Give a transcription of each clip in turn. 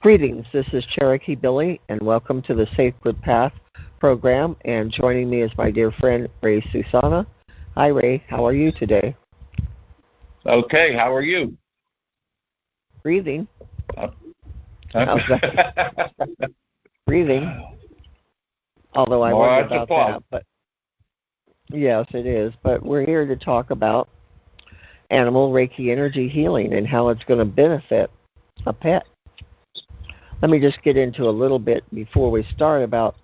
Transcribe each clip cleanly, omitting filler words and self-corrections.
Greetings, this is Cherokee Billie, and welcome to the Sacred Path program, and joining me is my dear friend, Ray Susana. Hi, Ray. How are you today? Okay, how are you? Breathing. Uh, How's that? Breathing. Although I well, wonder that's a about plus. that, but yes, it is. But we're here to talk about animal Reiki energy healing and how it's going to benefit a pet. Let me just get into a little bit before we start about,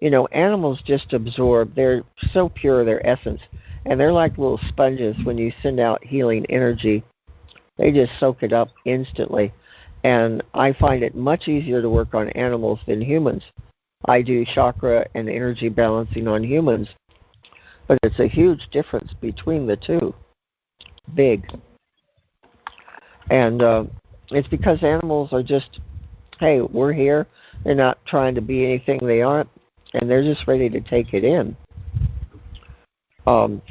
animals just absorb. They're so pure, their essence, and they're like little sponges when you send out healing energy. They just soak it up instantly. And I find it much easier to work on animals than humans. I do chakra and energy balancing on humans, but it's a huge difference between the two. Big. And it's because animals are just, hey, we're here. They're not trying to be anything they aren't, and they're just ready to take it in. Pet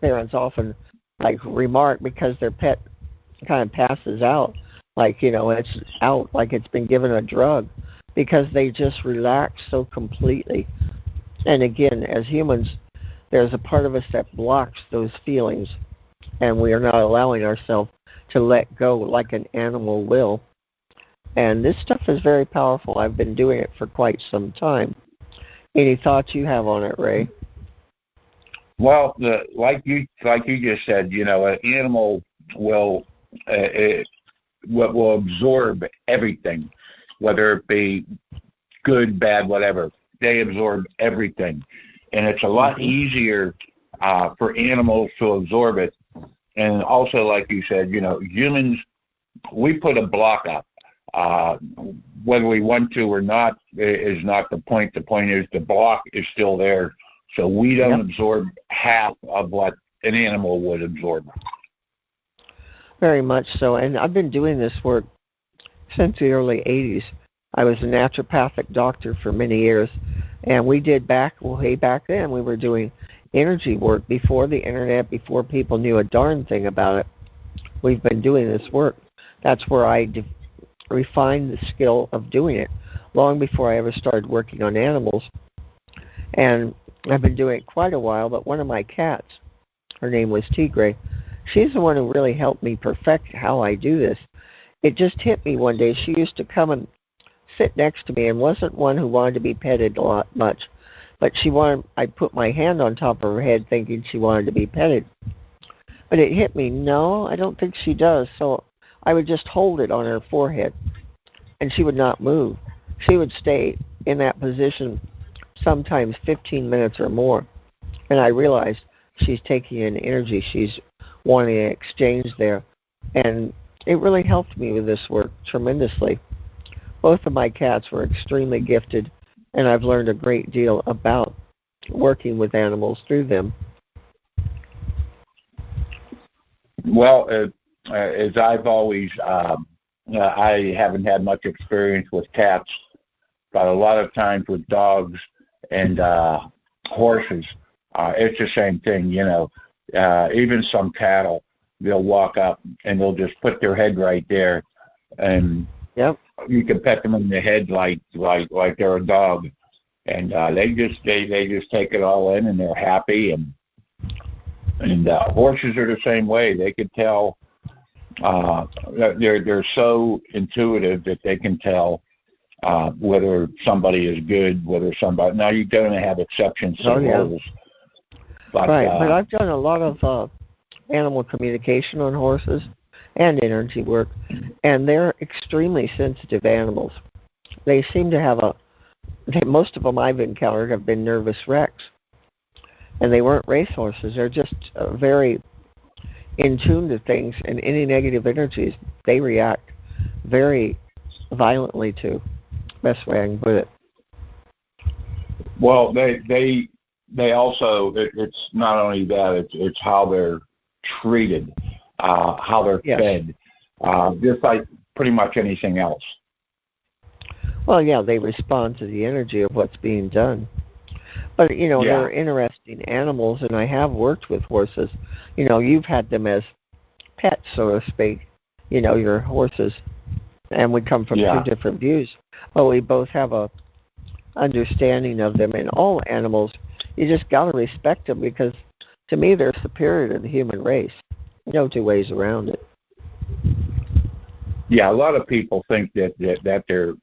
parents often remark because their pet kind of passes out, it's out like it's been given a drug, because they just relax so completely. And again, as humans, there's a part of us that blocks those feelings, and we are not allowing ourselves to let go like an animal will. And this stuff is very powerful. I've been doing it for quite some time. Any thoughts you have on it, Ray? Well, like you just said, an animal will will absorb everything, whether it be good, bad, whatever. They absorb everything, and it's a lot easier for animals to absorb it. And also, like you said, humans, we put a block up. Whether we want to or not is not the point. The point is the block is still there, so we don't absorb half of what an animal would absorb. Very much so. And I've been doing this work since the early 80s. I was a naturopathic doctor for many years, and we did way back then, we were doing energy work before the internet, before people knew a darn thing about it. We've been doing this work. That's where I refined the skill of doing it long before I ever started working on animals. And I've been doing it quite a while, but one of my cats, her name was Tigre, she's the one who really helped me perfect how I do this. It just hit me one day. She used to come and sit next to me and wasn't one who wanted to be petted much. But I put my hand on top of her head thinking she wanted to be petted. But it hit me, no, I don't think she does. So I would just hold it on her forehead, and she would not move. She would stay in that position sometimes 15 minutes or more. And I realized she's taking in energy. She's wanting to exchange there. And it really helped me with this work tremendously. Both of my cats were extremely gifted, and I've learned a great deal about working with animals through them. Well, as I've always, I haven't had much experience with cats, but a lot of times with dogs and horses, it's the same thing, even some cattle, they'll walk up and they'll just put their head right there, and you can pet them in the head like they're a dog, and they just take it all in, and they're happy. And horses are the same way. They could tell. They're so intuitive that they can tell whether somebody is good, whether somebody. Now you're going to have exceptions to rules. But, right, but I've done a lot of animal communication on horses and energy work, and they're extremely sensitive animals. They seem to have most of them I've encountered have been nervous wrecks, and they weren't racehorses. They're just very in tune to things, and any negative energies they react very violently to. Best way I can put it. Well, they also, it's not only that, it's how they're treated, how they're fed, just like pretty much anything else. Well, yeah, they respond to the energy of what's being done. But, they're interesting animals, and I have worked with horses. You've had them as pets, so to speak. your horses, and we come from two Yeah. different views, but we both have a understanding of them. And all animals, you just got to respect them because to me they're superior to the human race. No two ways around it. Yeah, a lot of people think that their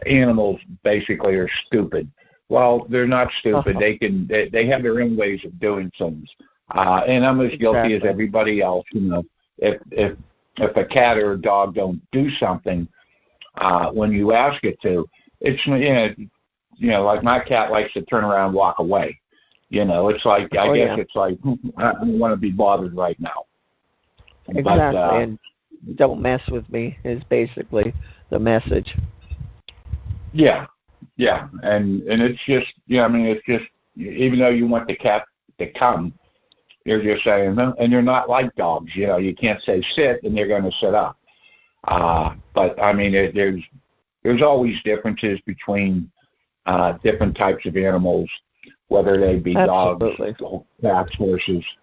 animals basically are stupid. Well, they're not stupid. They have their own ways of doing things. And I'm as guilty as Exactly. everybody else. If a cat or a dog don't do something when you ask it to, it's like my cat likes to turn around and walk away. It's like I guess Yeah. it's like I don't want to be bothered right now. Exactly. But And don't mess with me is basically the message. yeah, yeah, and it's just it's just even though you want the cat to come, you're just saying no, and you're not like dogs. You can't say sit and they're going to sit up. But I mean, there's always differences between different types of animals, whether they be Absolutely. dogs, cats, horses.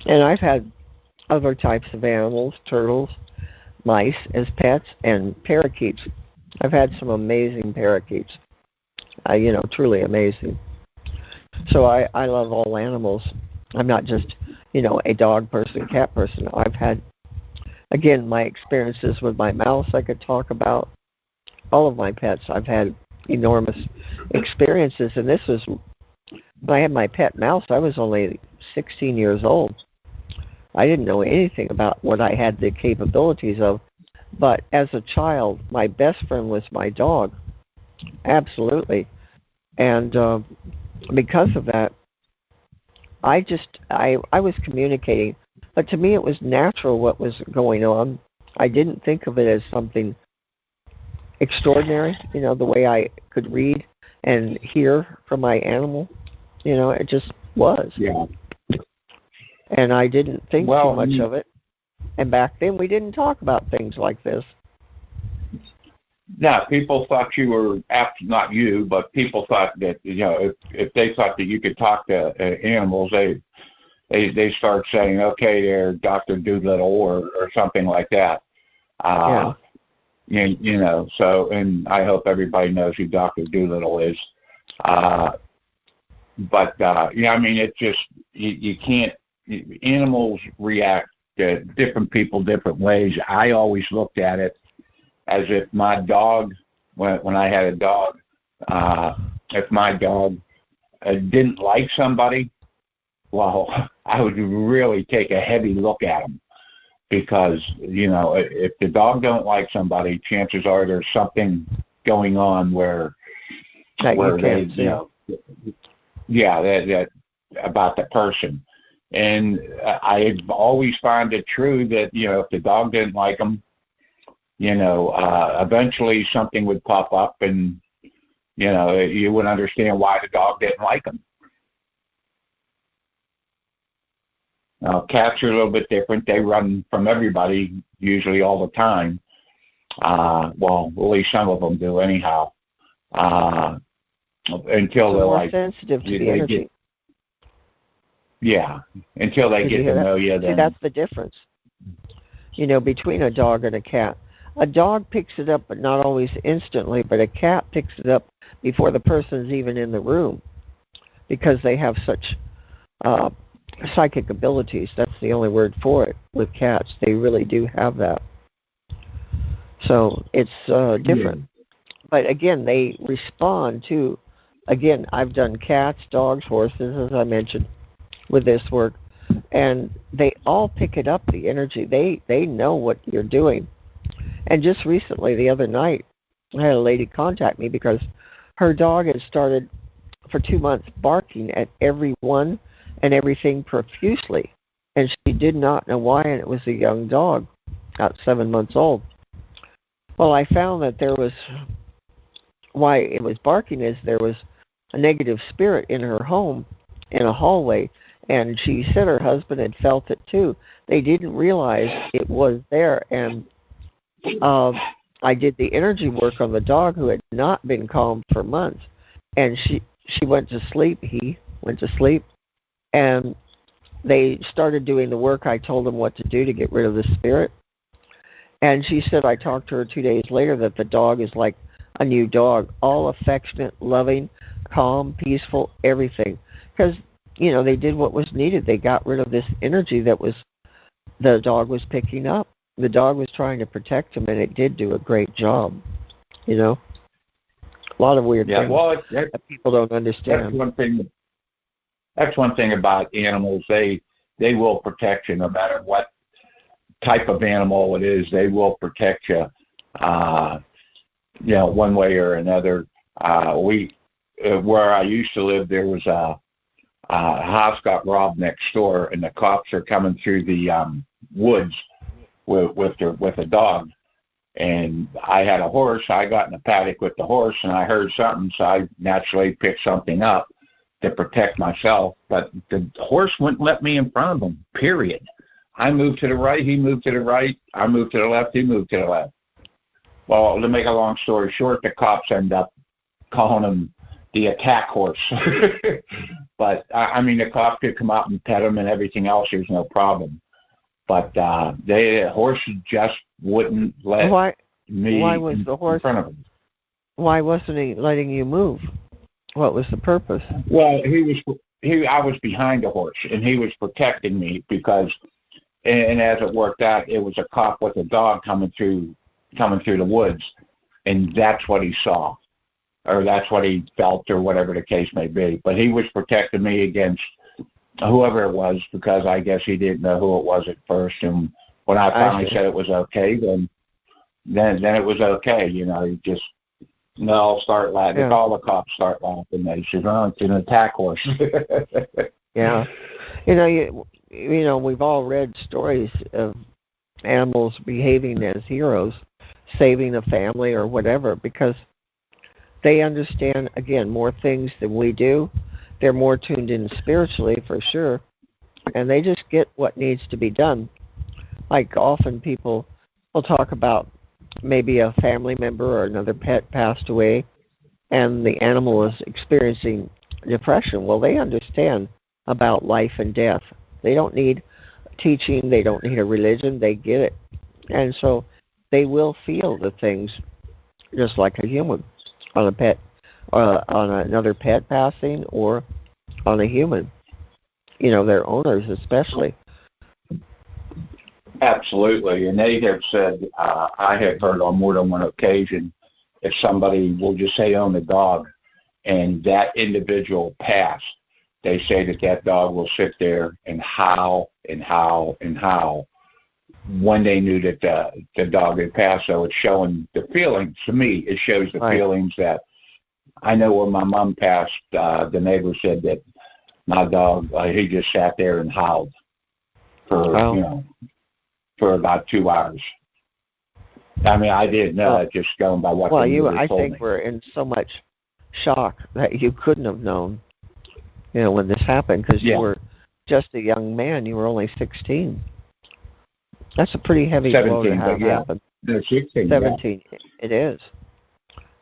And I've had other types of animals, turtles, mice as pets, and parakeets. I've had some amazing parakeets, truly amazing. So I love all animals. I'm not just, a dog person, cat person. I've had, again, my experiences with my mouse I could talk about. All of my pets, I've had enormous experiences. And this was, when I had my pet mouse, I was only 16 years old. I didn't know anything about what I had the capabilities of. But as a child, my best friend was my dog. Absolutely. And because of that, I was communicating. But to me, it was natural what was going on. I didn't think of it as something extraordinary, the way I could read and hear from my animal. It just was. Yeah. And I didn't think too much Well, of it. And back then, we didn't talk about things like this. yeah, people thought you were, not you, but people thought that, if they thought that you could talk to animals, they start saying, okay, they're Dr. Doolittle or something like that. Yeah. So, and I hope everybody knows who Dr. Doolittle is. It's just, you can't, animals react to different people different ways. I always looked at it as if my dog, when I had a dog, if my dog didn't like somebody, well, I would really take a heavy look at him because, if the dog don't like somebody, chances are there's something going on where That you they, can't see. that about the person. And I always found it true that, if the dog didn't like them, eventually something would pop up and, you would understand why the dog didn't like them. Now, cats are a little bit different. They run from everybody usually all the time. Well, at least some of them do anyhow. Until So they're more like, sensitive to the they energy. until they Did you get hear to that? know you, See, then, that's the difference, between a dog and a cat. A dog picks it up, but not always instantly, but a cat picks it up before the person's even in the room because they have such psychic abilities. That's the only word for it with cats. They really do have that. So it's different. But again, they respond to, again, I've done cats, dogs, horses, as I mentioned, with this work. And they all pick it up, the energy. They know what you're doing. And just recently, the other night, I had a lady contact me because her dog had started for 2 months barking at everyone and everything profusely. And she did not know why, and it was a young dog, about 7 months old. Well, I found that why it was barking is there was a negative spirit in her home in a hallway, and she said her husband had felt it too. They didn't realize it was there, and I did the energy work on the dog who had not been calm for months, and she went to sleep. He went to sleep, and they started doing the work. I told them what to do to get rid of the spirit. And she said I talked to her 2 days later that the dog is like a new dog, all affectionate, loving, calm, peaceful, everything. Because, they did what was needed. They got rid of this energy that the dog was picking up. The dog was trying to protect him, and it did do a great job. A lot of weird Yeah, things well, that people don't that's understand. one thing. That's one thing about animals. They will protect you no matter what type of animal it is. They will protect you, one way or another. Where I used to live, there was a house got robbed next door, and the cops are coming through the woods with a dog. And I had a horse. I got in the paddock with the horse, and I heard something, so I naturally picked something up to protect myself. But the horse wouldn't let me in front of him, period. I moved to the right, he moved to the right. I moved to the left, he moved to the left. Well, to make a long story short, the cops end up calling him the attack horse. But, the cops could come out and pet him and everything else. There's no problem. But the horse just wouldn't let me why was the horse, in front of him. why wasn't he letting you move? What was the purpose? Well, I was behind the horse, and he was protecting me because, and as it worked out, it was a cop with a dog coming through the woods, and that's what he saw, or that's what he felt, or whatever the case may be. But he was protecting me against whoever it was, because I guess he didn't know who it was at first. And when I finally said it was okay, then it was okay. You just, they'll start laughing. Yeah. All the cops start laughing. They say, "Oh, it's an attack horse." Yeah. We've all read stories of animals behaving as heroes, saving a family or whatever, because they understand, again, more things than we do. They're more tuned in spiritually, for sure, and they just get what needs to be done. Like, often people will talk about maybe a family member or another pet passed away, and the animal is experiencing depression. Well, they understand about life and death. They don't need teaching. They don't need a religion. They get it. And so they will feel the things just like a human on a pet, on another pet passing, or on a human. Their owners especially. Absolutely. And they have said, I have heard on more than one occasion, if somebody will just say own a dog and that individual passed, they say that dog will sit there and howl and howl and howl when they knew that the dog had passed. So it's showing the feelings. To me, it shows the feelings that, I know when my mom passed, the neighbor said that my dog, he just sat there and howled for, for about 2 hours. I didn't know it, just going by what they told me. I think we're in so much shock that you couldn't have known, when this happened, because you were just a young man. You were only 16. That's a pretty heavy blow to have happen. No, 16. 17, it is.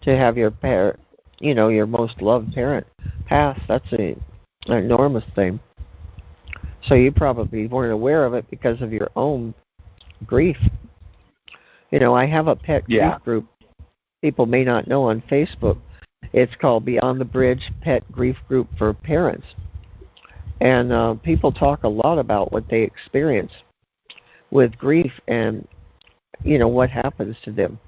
To have your parent, your most loved parent pass, that's an enormous thing. So you probably weren't aware of it because of your own grief. I have a pet grief group people may not know on Facebook. It's called Beyond the Bridge Pet Grief Group for Parents. And people talk a lot about what they experience with grief and, what happens to them.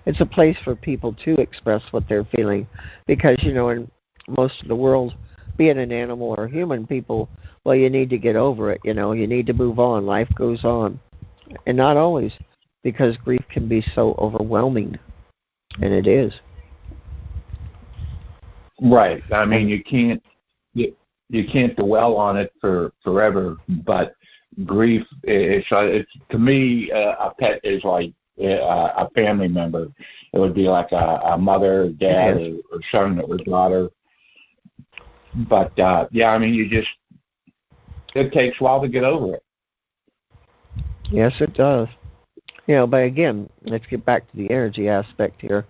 It's a place for people to express what they're feeling because, in most of the world, be it an animal or human, people, well, you need to get over it, you need to move on. Life goes on. And not always, because grief can be so overwhelming, and it is. Right. You can't dwell on it for forever, but grief is, to me, a pet is like a family member. It would be like a mother, dad, or son or daughter. But, it takes a while to get over it. Yes, it does. But again, let's get back to the energy aspect here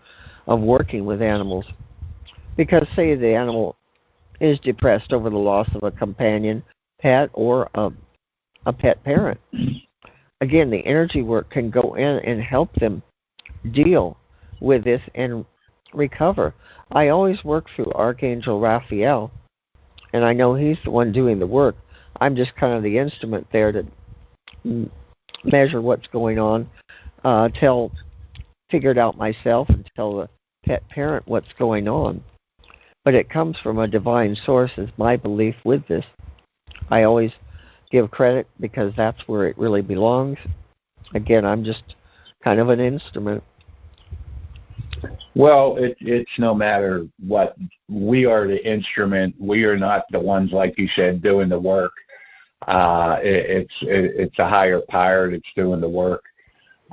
of working with animals. Because say the animal is depressed over the loss of a companion, pet or a pet parent. Again, the energy work can go in and help them deal with this and recover. I always work through Archangel Raphael, and I know he's the one doing the work. I'm just kind of the instrument there to measure what's going on, figure it out myself and tell the pet parent what's going on. But it comes from a divine source is my belief with this. I always give credit because that's where it really belongs. Again, I'm just kind of an instrument. Well, it's no matter what. We are the instrument. We are not the ones, like you said, doing the work. It's a higher power that's doing the work.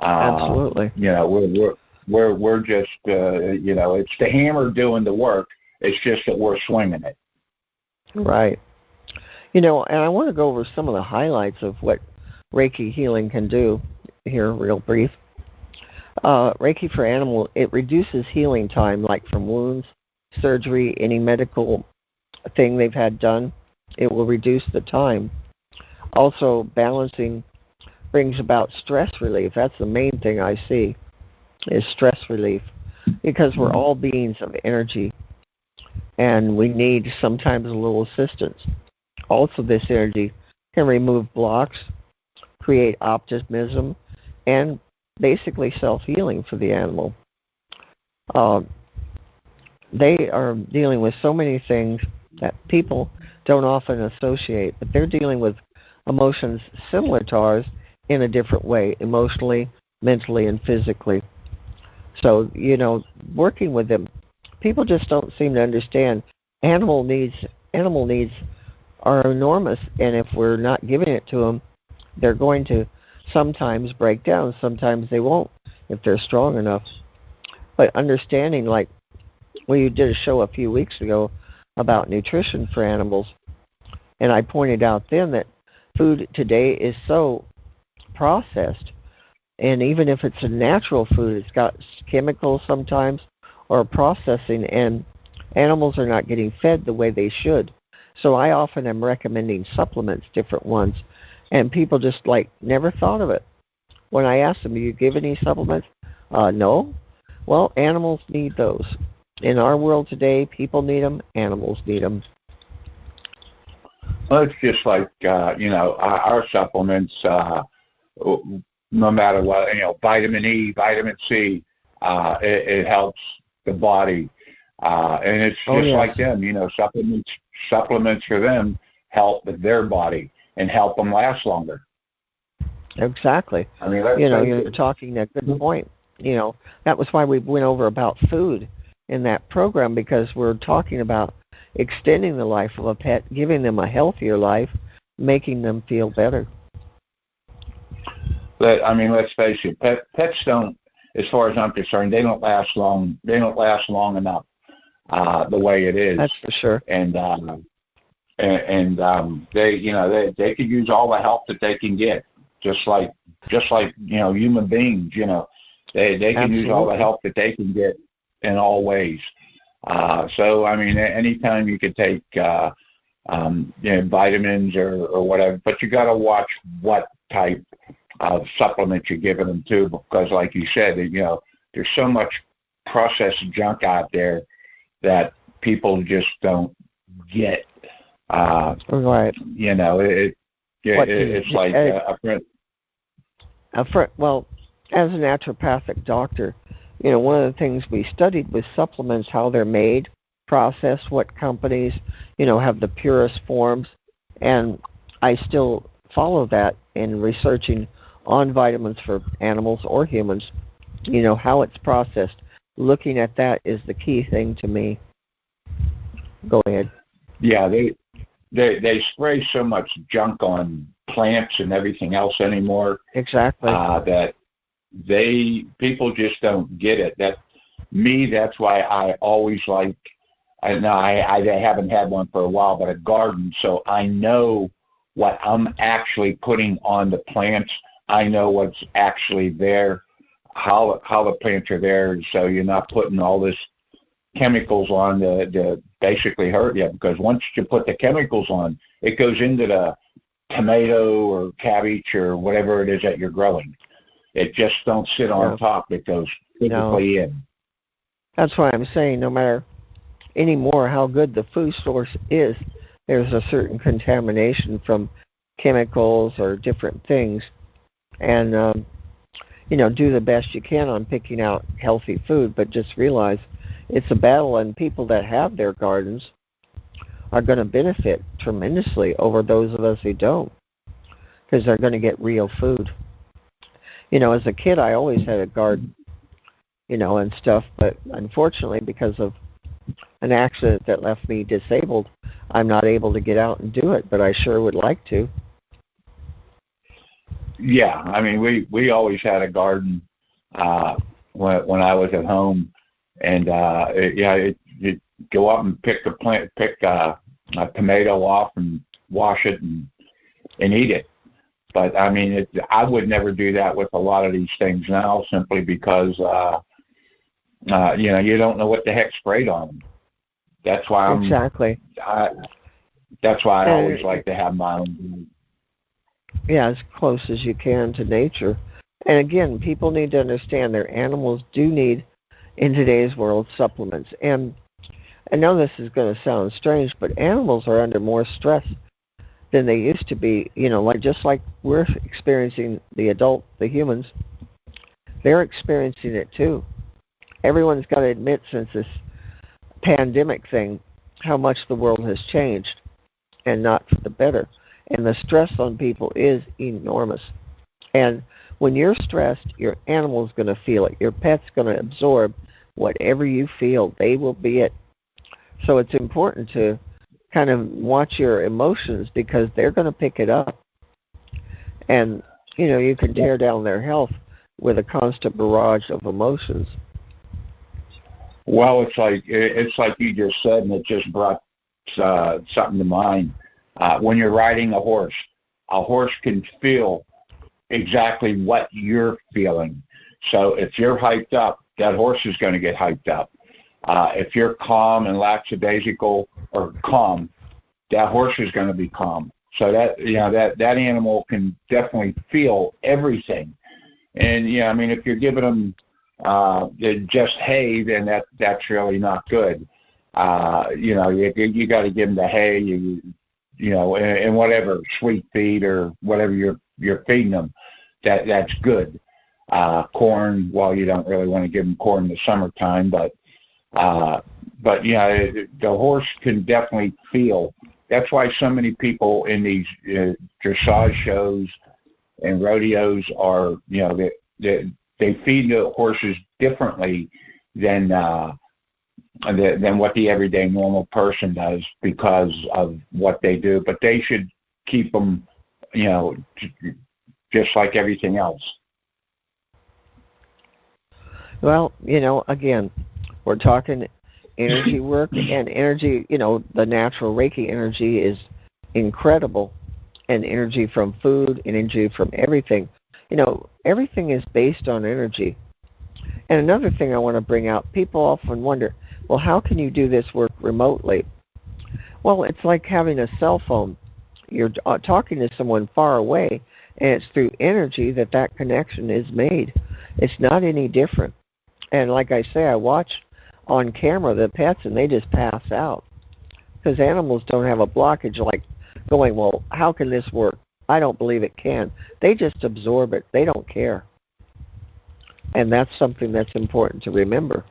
Absolutely. You know, we're just you know, it's the hammer doing the work. It's just that we're swinging it. Right. You know, and I want to go over some of the highlights of what Reiki healing can do here real brief. Reiki for animal, it reduces healing time, like from wounds, surgery, any medical thing they've had done. It will reduce the time. Also, balancing brings about stress relief. That's the main thing I see, is stress relief, because we're all beings of energy, and we need sometimes a little assistance. Also, this energy can remove blocks, create optimism, and basically self-healing for the animal. They are dealing with so many things that people don't often associate, but they're dealing with emotions similar to ours in a different way, emotionally, mentally, and physically. So, you know, working with them, people just don't seem to understand animal needs are enormous, and if we're not giving it to them, they're going to sometimes break down. Sometimes they won't if they're strong enough. But understanding, like we did a show a few weeks ago about nutrition for animals, and I pointed out then that food today is so processed, and even if it's a natural food, it's got chemicals sometimes or processing, and animals are not getting fed the way they should. So I often am recommending supplements, different ones, and people just like never thought of it. When I ask them, do you give any supplements? No. Well, animals need those. In our world today, people need them, animals need them. Well, it's just like, you know, our supplements, no matter what, you know, vitamin E, vitamin C, it helps the body. And it's just yes. like them, you know, supplements for them help their body and help them last longer. Exactly. I mean, you know, you're talking a good point. You know, that was why we went over about food in that program, because we're talking about extending the life of a pet, giving them a healthier life, making them feel better. But, I mean, let's face it, pets don't, as far as I'm concerned, they don't last long. They don't last long enough the way it is. That's for sure. And they, you know, they could use all the help that they can get, just like you know, human beings. You know, they can Absolutely. use all the help that they can get in all ways. So I mean, anytime you could take you know, vitamins or whatever, but you got to watch what type of supplement you're giving them too, because like you said, you know, there's so much processed junk out there that people just don't get. Right. You know, it's like a friend. Well, as a naturopathic doctor, you know, one of the things we studied was supplements, how they're made, processed, what companies, you know, have the purest forms, and I still follow that in researching on vitamins for animals or humans, you know, how it's processed. Looking at that is the key thing to me. Go ahead. Yeah, they spray so much junk on plants and everything else anymore. Exactly. That people just don't get it. That's why I always like, I haven't had one for a while, but a garden, so I know what I'm actually putting on the plants. I know what's actually there, how the plants are there, so you're not putting all this chemicals on to basically hurt you, because once you put the chemicals on, it goes into the tomato or cabbage or whatever it is that you're growing. It just don't sit on top. It goes physically in. That's why I'm saying no matter anymore how good the food source is, there's a certain contamination from chemicals or different things. And, do the best you can on picking out healthy food, but just realize it's a battle, and people that have their gardens are going to benefit tremendously over those of us who don't, because they're going to get real food. As a kid, I always had a garden, and stuff, but unfortunately, because of an accident that left me disabled, I'm not able to get out and do it, but I sure would like to. Yeah, I mean, we always had a garden when I was at home, and you go up and pick a tomato off and wash it and eat it. But I mean, I would never do that with a lot of these things now, simply because you don't know what the heck sprayed on them. That's why that's why I always like to have my own. Yeah, as close as you can to nature. And again, people need to understand their animals do need, in today's world, supplements. And I know this is going to sound strange, but animals are under more stress than they used to be. Just like we're experiencing the humans, they're experiencing it too. Everyone's got to admit, since this pandemic thing, how much the world has changed, and not for the better. And the stress on people is enormous. And when you're stressed, your animal's going to feel it. Your pet's going to absorb whatever you feel. They will be it. So it's important to kind of watch your emotions, because they're going to pick it up. And, you can tear down their health with a constant barrage of emotions. Well, it's like you just said, and it just brought something to mind. When you're riding a horse can feel exactly what you're feeling. So if you're hyped up, that horse is going to get hyped up. If you're calm and lackadaisical or calm, that horse is going to be calm. So that animal can definitely feel everything. And I mean, if you're giving them just hay, then that's really not good. You got to give them the hay, and whatever sweet feed or whatever you're feeding them, that's good. Corn, well, you don't really want to give them corn in the summertime, but the horse can definitely feel. That's why so many people in these dressage shows and rodeos are, they feed the horses differently than what the everyday normal person does, because of what they do. But they should keep them, just like everything else. Well, again, we're talking energy work, and energy, the natural Reiki energy is incredible, and energy from food, and energy from everything. Everything is based on energy. And another thing I want to bring out, people often wonder, well, how can you do this work remotely? Well, it's like having a cell phone. You're talking to someone far away, and it's through energy that connection is made. It's not any different. And like I say, I watch on camera the pets, and they just pass out, because animals don't have a blockage like going, well, how can this work? I don't believe it can. They just absorb it. They don't care. And that's something that's important to remember.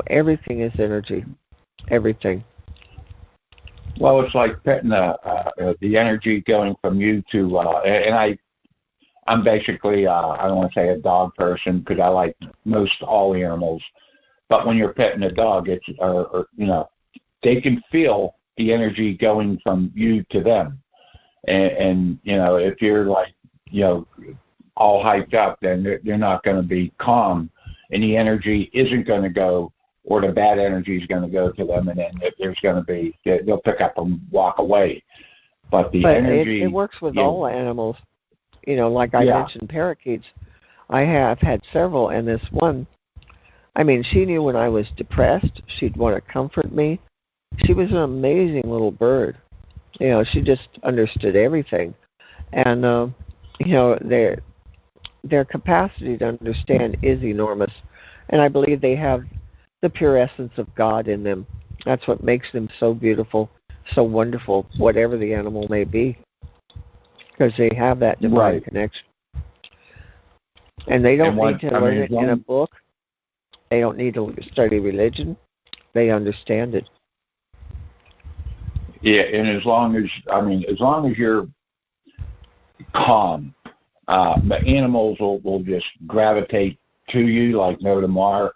Everything is energy. Everything. Well, it's like petting the energy going from you to, and I'm basically, I don't want to say a dog person, because I like most all animals. But when you're petting a dog, it's, they can feel the energy going from you to them. And if you're like, all hyped up, then they're not going to be calm, and the energy isn't going to go, or the bad energy is going to go to them, and then there's going to be, they'll pick up and walk away. But energy... It works with all animals. Like I mentioned parakeets. I have had several, and this one, I mean, she knew when I was depressed, she'd want to comfort me. She was an amazing little bird. She just understood everything. And, their capacity to understand is enormous. And I believe they have the pure essence of God in them. That's what makes them so beautiful, so wonderful, whatever the animal may be, because they have that divine connection. And they don't need to learn it in a book. They don't need to study religion. They understand it. Yeah, and as long as you're calm, the animals will just gravitate to you like no tomorrow,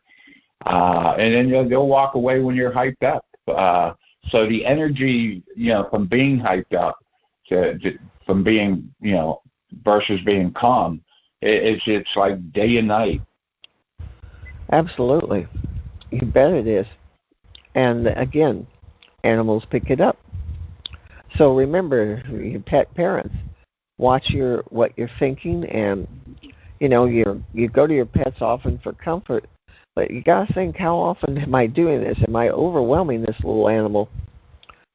and then they'll walk away when you're hyped up. So the energy, from being hyped up from being, versus being calm, it's like day and night. Absolutely. You bet it is. And again, animals pick it up. So remember, your pet parents, watch what you're thinking, and you go to your pets often for comfort, but you got to think, how often am I doing this? Am I overwhelming this little animal?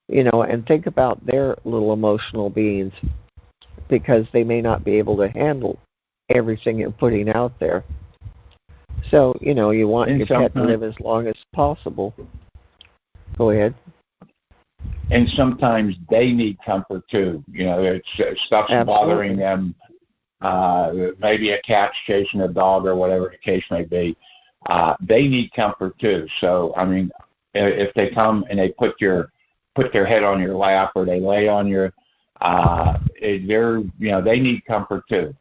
And think about their little emotional beings, because they may not be able to handle everything you're putting out there. So, you want your pet to live as long as possible. Go ahead. And sometimes they need comfort too. Stuff's bothering them. Maybe a cat's chasing a dog or whatever the case may be. They need comfort too. So, if they come and they put their head on your lap, or they lay on your, they need comfort too.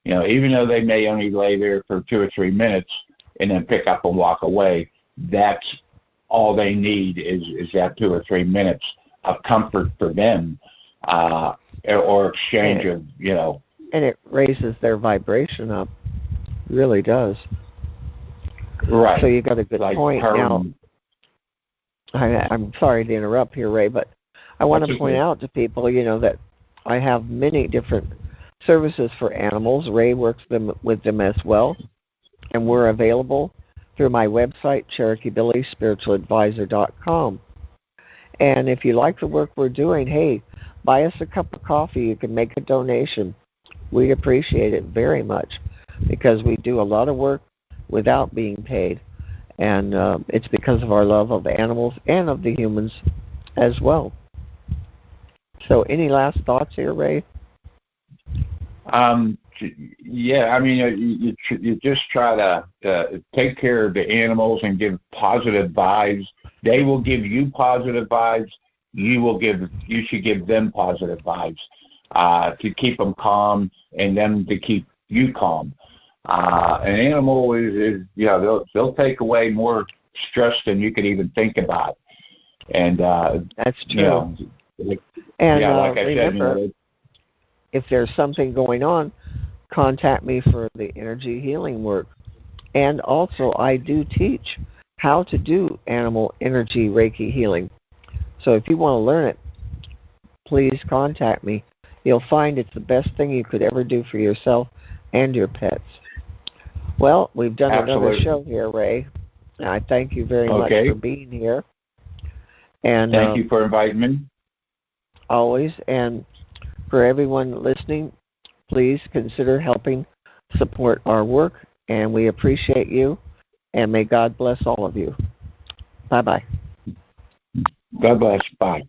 Even though they may only lay there for 2 or 3 minutes and then pick up and walk away, that's all they need is that 2 or 3 minutes of comfort for them, or exchange of. And it raises their vibration up. It really does. Right. So you got a good point. Now, I'm sorry to interrupt here, Ray, but I want to point out to people, that I have many different services for animals. Ray works with them as well, and we're available through my website, Cherokee Billie, spiritualadvisor.com. And if you like the work we're doing, hey, buy us a cup of coffee. You can make a donation. We'd appreciate it very much, because we do a lot of work without being paid. And it's because of our love of animals and of the humans as well. So any last thoughts here, Ray? Yeah, you just try to take care of the animals and give positive vibes. They will give you positive vibes. You should give them positive vibes to keep them calm, and them to keep you calm. An animal is they'll take away more stress than you could even think about. And that's true. And like I remember, said, if there's something going on, contact me for the energy healing work. And also, I do teach how to do animal energy Reiki healing. So if you want to learn it, please contact me. You'll find it's the best thing you could ever do for yourself and your pets. Well, we've done another show here, Ray. I thank you very much for being here. And thank you for inviting me. Always. And for everyone listening, please consider helping support our work, and we appreciate you, and may God bless all of you. Bye-bye. God bless. Bye.